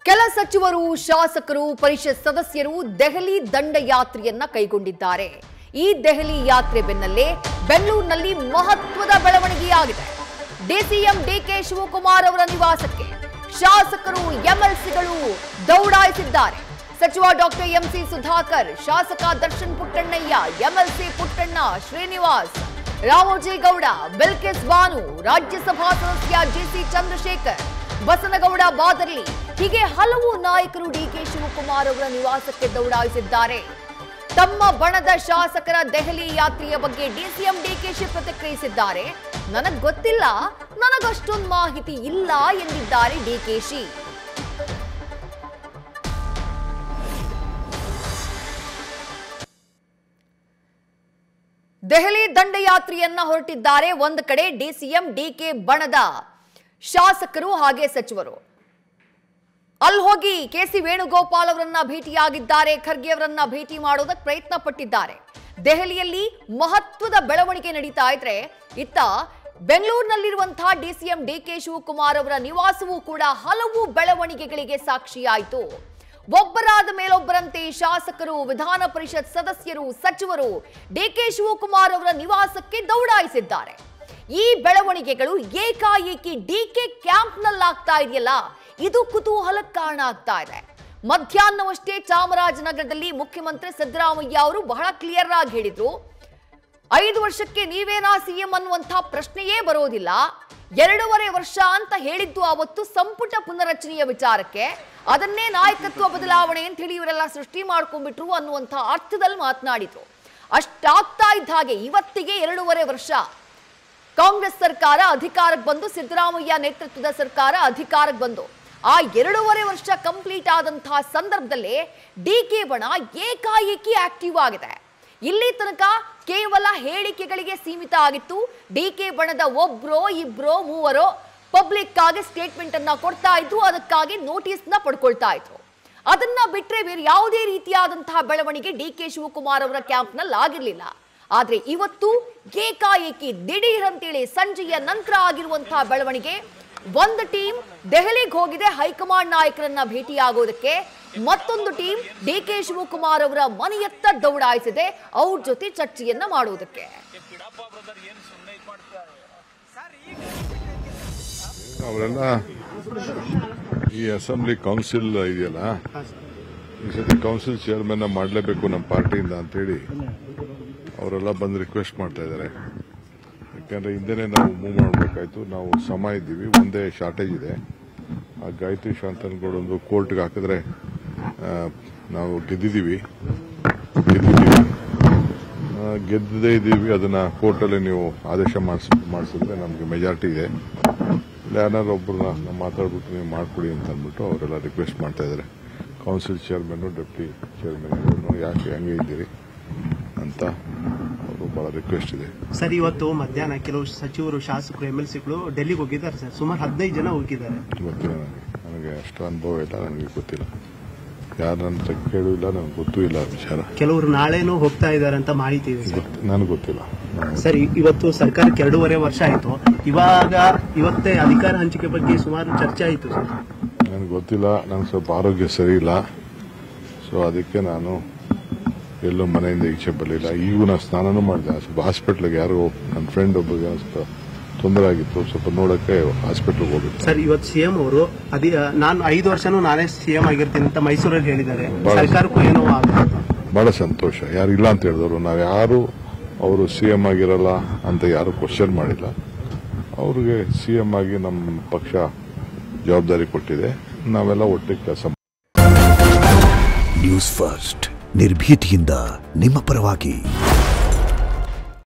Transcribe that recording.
ಕೆಲ ಸಚಿವರು ಶಾಸಕರು ಪರಿಷತ್ ಸದಸ್ಯರು ದೆಹಲಿ ದಂಡಯಾತ್ರೆಯನ್ನ ಕೈಗೊಂಡಿದ್ದಾರೆ। ಈ ದೆಹಲಿ ಯಾತ್ರೆ ಬೆನ್ನಲ್ಲೇ ಬೆಂಗಳೂರಿನಲ್ಲಿ ಮಹತ್ವದ ಬೆಳವಣಿಗೆಯಾಗಿದೆ। ಡಿಸಿಎಂ ಡಿಕೆ ಶಿವಕುಮಾರ್ ಅವರ ನಿವಾಸಕ್ಕೆ ಶಾಸಕರು ಎಂಎಲ್ಸಿಗಳು ದೌಡಾಯಿಸಿದ್ದಾರೆ। ಸಚಿವ ಡಾಕ್ಟರ್ ಎಂಸಿ ಸುಧಾಕರ್, ಶಾಸಕ ದರ್ಶನ್ ಪುಟ್ಟಣ್ಣಯ್ಯ, ಎಂಎಲ್ಸಿ ಪುಟ್ಟಣ್ಣ ಶ್ರೀನಿವಾಸ್, ರಾಮೋಜಿಗೌಡ, ಬಿಲ್ಕಿಸ್ ಬಾನು, ರಾಜ್ಯಸಭಾ ಸದಸ್ಯ ಜೆಸಿ ಚಂದ್ರಶೇಖರ್, ಬಸನಗೌಡ ಬಾದರ್ಲಿ ಹೀಗೆ ಹಲವು ನಾಯಕರು ಡಿಕೆ ಶಿವಕುಮಾರ್ ಅವರ ನಿವಾಸಕ್ಕೆ ದೌಡಾಯಿಸಿದ್ದಾರೆ। ತಮ್ಮ ಬಣದ ಶಾಸಕರ ದೆಹಲಿ ಯಾತ್ರೆಯ ಬಗ್ಗೆ ಡಿಸಿಎಂ ಡಿಕೆಶಿ ಪ್ರತಿಕ್ರಿಯಿಸಿದ್ದಾರೆ। ನನಗೆ ಗೊತ್ತಿಲ್ಲ, ನನಗಷ್ಟೊಂದು ಮಾಹಿತಿ ಇಲ್ಲ ಎಂದಿದ್ದಾರೆ ಡಿಕೆಶಿ। ದೆಹಲಿ ದಂಡಯಾತ್ರೆಯನ್ನ ಹೊರಟಿದ್ದಾರೆ। ಒಂದು ಕಡೆ ಡಿಸಿಎಂ ಡಿಕೆ ಬಣದ ಶಾಸಕರು ಹಾಗೆ ಸಚಿವರು ಅಲ್ಲಿ ಹೋಗಿ ಕೆಸಿ ವೇಣುಗೋಪಾಲ್ ಅವರನ್ನ ಭೇಟಿಯಾಗಿದ್ದಾರೆ, ಖರ್ಗೆ ಅವರನ್ನ ಭೇಟಿ ಮಾಡೋದಕ್ಕೆ ಪ್ರಯತ್ನ ಪಟ್ಟಿದ್ದಾರೆ। ದೆಹಲಿಯಲ್ಲಿ ಮಹತ್ವದ ಬೆಳವಣಿಗೆ ನಡೀತಾ ಇದ್ರೆ ಇತ್ತ ಬೆಂಗಳೂರಿನಲ್ಲಿರುವಂತಹ ಡಿಸಿಎಂ ಡಿಕೆ ಶಿವಕುಮಾರ್ ಅವರ ನಿವಾಸವೂ ಕೂಡ ಹಲವು ಬೆಳವಣಿಗೆಗಳಿಗೆ ಸಾಕ್ಷಿಯಾಯಿತು। ಒಬ್ಬರಾದ ಮೇಲೊಬ್ಬರಂತೆ ಶಾಸಕರು, ವಿಧಾನ ಪರಿಷತ್ ಸದಸ್ಯರು, ಸಚಿವರು ಡಿಕೆ ಶಿವಕುಮಾರ್ ಅವರ ನಿವಾಸಕ್ಕೆ ದೌಡಾಯಿಸಿದ್ದಾರೆ। ಈ ಬೆಳವಣಿಗೆಗಳು ಏಕಾಏಕಿ ಡಿಕೆ ಕ್ಯಾಂಪ್ನಲ್ಲಾಗ್ತಾ ಇದೆಯಲ್ಲ, ಇದು ಕುತೂಹಲಕ್ಕೆ ಕಾರಣ ಆಗ್ತಾ ಇದೆ। ಮಧ್ಯಾಹ್ನವಷ್ಟೇ ಚಾಮರಾಜನಗರದಲ್ಲಿ ಮುಖ್ಯಮಂತ್ರಿ ಸಿದ್ದರಾಮಯ್ಯ ಅವರು ಬಹಳ ಕ್ಲಿಯರ್ ಆಗಿ ಹೇಳಿದ್ರು, 5 ವರ್ಷಕ್ಕೆ ನೀವೇನಾ ಸಿಎಂ ಅನ್ನುವಂಥ ಪ್ರಶ್ನೆಯೇ ಬರೋದಿಲ್ಲ। 2.5 ವರ್ಷ ಅಂತ ಹೇಳಿದ್ದು ಅವತ್ತು ಸಂಪುಟ ಪುನರಚನೆಯ ವಿಚಾರಕ್ಕೆ, ಅದನ್ನೇ ನಾಯಕತ್ವ ಬದಲಾವಣೆ ಅಂತ ಹೇಳಿ ಇವರೆಲ್ಲ ಸೃಷ್ಟಿ ಮಾಡ್ಕೊಂಡ್ಬಿಟ್ರು ಅನ್ನುವಂಥ ಅರ್ಥದಲ್ಲಿ ಮಾತನಾಡಿದ್ರು। ಅಷ್ಟಾಗ್ತಾ ಇದ್ದ ಹಾಗೆ ಇವತ್ತಿಗೆ 2.5 ವರ್ಷ ಕಾಂಗ್ರೆಸ್ ಸರ್ಕಾರ ಅಧಿಕಾರಕ್ಕೆ ಬಂದು, ಸಿದ್ದರಾಮಯ್ಯ ನೇತೃತ್ವದ ಸರ್ಕಾರ ಅಧಿಕಾರಕ್ಕೆ ಬಂದು ಆ 2.5 ವರ್ಷ ಕಂಪ್ಲೀಟ್ ಆದಂತಹ ಸಂದರ್ಭದಲ್ಲೇ ಡಿಕೆ ಬಣ ಏಕಾಏಕಿ ಆಕ್ಟಿವ್ ಆಗಿದೆ। ಇಲ್ಲಿ ತನಕ ಕೇವಲ ಹೇಳಿಕೆಗಳಿಗೆ ಸೀಮಿತ ಆಗಿತ್ತು। ಡಿಕೆ ಬಣದ ಒಬ್ರೋ ಇಬ್ರೋ ಮೂವರೋ ಪಬ್ಲಿಕ್ ಆಗಿ ಸ್ಟೇಟ್ಮೆಂಟ್ ಅನ್ನ ಕೊಡ್ತಾ ಇದ್ರು, ಅದಕ್ಕಾಗಿ ನೋಟಿಸ್ ನ ಪಡ್ಕೊಳ್ತಾ ಇದ್ರು। ಅದನ್ನ ಬಿಟ್ರೆ ಬೇರೆ ಯಾವುದೇ ರೀತಿಯಾದಂತಹ ಬೆಳವಣಿಗೆ ಡಿಕೆ ಶಿವಕುಮಾರ್ ಅವರ ಕ್ಯಾಂಪ್ ನಲ್ಲಿ ಆಗಿರ್ಲಿಲ್ಲ। ಆದ್ರೆ ಇವತ್ತು ಏಕಾಏಕಿ ದಿಢೀರ್ ಅಂತೇಳಿ ಸಂಜೆಯ ನಂತರ ಆಗಿರುವಂತಹ ಬೆಳವಣಿಗೆ, ಒಂದು ಟೀಮ್ ದೆಹಲಿಗೆ ಹೋಗಿದೆ ಹೈಕಮಾಂಡ್ ನಾಯಕರನ್ನ ಭೇಟಿಯಾಗೋದಕ್ಕೆ, ಮತ್ತೊಂದು ಟೀಮ್ ಡಿಕೆ ಶಿವಕುಮಾರ್ ಅವರ ಮನೆಯತ್ತ ದೌಡಾಯಿಸಿದೆ ಅವ್ರ ಜೊತೆ ಚರ್ಚೆಯನ್ನ ಮಾಡೋದಕ್ಕೆ। ಅವರೆಲ್ಲ ಈ ಅಸೆಂಬ್ಲಿ ಕೌನ್ಸಿಲ್ ಇದೆಯಲ್ಲ, ಈ ಸತಿ ಕೌನ್ಸಿಲ್ ಚೇರ್ಮನ್ ಮಾಡಲೇಬೇಕು ನಮ್ಮ ಪಾರ್ಟಿಯಿಂದ ಅಂತೇಳಿ ಅವರೆಲ್ಲ ಬಂದು ರಿಕ್ವೆಸ್ಟ್ ಮಾಡ್ತಾ ಇದ್ದಾರೆ। ಯಾಕಂದ್ರೆ ಹಿಂದೆನೇ ನಾವು ಮೂವ್ ಮಾಡಬೇಕಾಯ್ತು, ನಾವು ಸಮ ಇದ್ದೀವಿ, ಒಂದೇ ಶಾರ್ಟೇಜ್ ಇದೆ। ಆ ಗಾಯತ್ರಿ ಶಾಂತನಗೌಡ ಒಂದು ಕೋರ್ಟ್ಗೆ ಹಾಕಿದ್ರೆ ನಾವು ಗೆದ್ದಿದ್ದೀವಿ, ಗೆದ್ದದೇ ಇದ್ದೀವಿ, ಅದನ್ನ ಕೋರ್ಟಲ್ಲಿ ನೀವು ಆದೇಶ ಮಾಡಿಸಿದ್ರೆ ನಮಗೆ ಮೆಜಾರಿಟಿ ಇದೆ, ಯಾರು ಒಬ್ಬರನ್ನ ಮಾತಾಡ್ಬಿಟ್ಟು ನೀವು ಮಾಡ್ಕೊಡಿ ಅಂತ ಅಂದ್ಬಿಟ್ಟು ಅವರೆಲ್ಲ ರಿಕ್ವೆಸ್ಟ್ ಮಾಡ್ತಾ ಇದ್ದಾರೆ। ಕೌನ್ಸಿಲ್ ಚೇರ್ಮನ್, ಡೆಪ್ಟಿ ಚೇರ್ಮನ್ ಯಾಕೆ ಹಂಗೆ ಇದ್ದೀರಿ ಅಂತ ಅವರು ಬಹಳ ರಿಕ್ವೆಸ್ಟ್ ಇದೆ ಸರ್। ಇವತ್ತು ಮಧ್ಯಾಹ್ನ ಕೆಲವು ಸಚಿವರು, ಶಾಸಕರು, ಎಂಎಲ್ಸಿಗಳು ಡೆಲ್ಲಿಗೆ ಹೋಗಿದ್ದಾರೆ ಸರ್, ಸುಮಾರು 15 ಜನ ಹೋಗಿದ್ದಾರೆ। ಗೊತ್ತಿಲ್ಲ ನನಗೆ ಅಷ್ಟು ಅನುಭವ ಇಲ್ಲ, ನನಗೆ ಗೊತ್ತಿಲ್ಲ, ಯಾರಂತ ಕೇಳಿಲ್ಲ, ನನಗೆ ಗೊತ್ತೂ ಇಲ್ಲ ವಿಚಾರ। ಕೆಲವರು ನಾಳೆನೂ ಹೋಗ್ತಾ ಇದ್ದಾರೆ ಅಂತ ಮಾಹಿತಿ ಇದೆ, ನನಗೆ ಗೊತ್ತಿಲ್ಲ ಸರ್। ಇವತ್ತು ಸರ್ಕಾರಕ್ಕೆ 2.5 ವರ್ಷ ಆಯಿತು, ಇವತ್ತೇ ಅಧಿಕಾರ ಹಂಚಿಕೆ ಬಗ್ಗೆ ಸುಮಾರು ಚರ್ಚೆ ಆಯಿತು ಸರ್। ನನಗೆ ಗೊತ್ತಿಲ್ಲ, ನನಗೆ ಸ್ವಲ್ಪ ಆರೋಗ್ಯ ಸರಿ ಇಲ್ಲ, ಸೊ ಅದಕ್ಕೆ ನಾನು ಎಲ್ಲೋ ಮನೆಯಿಂದ ಈಚೆ ಬರಲಿಲ್ಲ। ಈಗ ನಾನು ಸ್ನಾನನೂ ಮಾಡಿದೆ, ಸ್ವಲ್ಪ ಹಾಸ್ಪಿಟ್ಲಿಗೆ ಯಾರೋ ನನ್ನ ಫ್ರೆಂಡ್ ಒಬ್ಬರಿಗೆ ಸ್ವಲ್ಪ ತೊಂದರೆ ಆಗಿತ್ತು, ಸ್ವಲ್ಪ ನೋಡಕ್ಕೆ ಹಾಸ್ಪಿಟ್ಲಿಗೆ ಹೋಗಿತ್ತು ಸರ್। ಇವತ್ತು ಸಿಎಂ ಅವರು ನಾನು 5 ವರ್ಷನೂ ನಾನೇ ಸಿಎಂ ಆಗಿರ್ತೀನಿ ಅಂತ ಮೈಸೂರಲ್ಲಿ ಹೇಳಿದ್ದಾರೆ, ಸರ್ಕಾರಕ್ಕೂ ಏನೋ ಬಹಳ ಸಂತೋಷ। ಯಾರು ಇಲ್ಲ ಅಂತ ಹೇಳಿದವರು, ನಾವು ಯಾರು ಅವರು ಸಿಎಂ ಆಗಿರಲ್ಲ ಅಂತ ಯಾರು ಕ್ವಶನ್ ಮಾಡಿಲ್ಲ, ಅವ್ರಿಗೆ ಸಿಎಂ ಆಗಿ ನಮ್ಮ ಪಕ್ಷ ಜವಾಬ್ದಾರಿ ಕೊಟ್ಟಿದೆ, ನಾವೆಲ್ಲ ಒಟ್ಟಿಗೆ ಕೆಲಸ ನ್ಯೂಸ್ ಫಸ್ಟ್ ನಿರ್ಭೀತಿಯಿಂದ ನಿಮ್ಮ ಪರವಾಗಿ।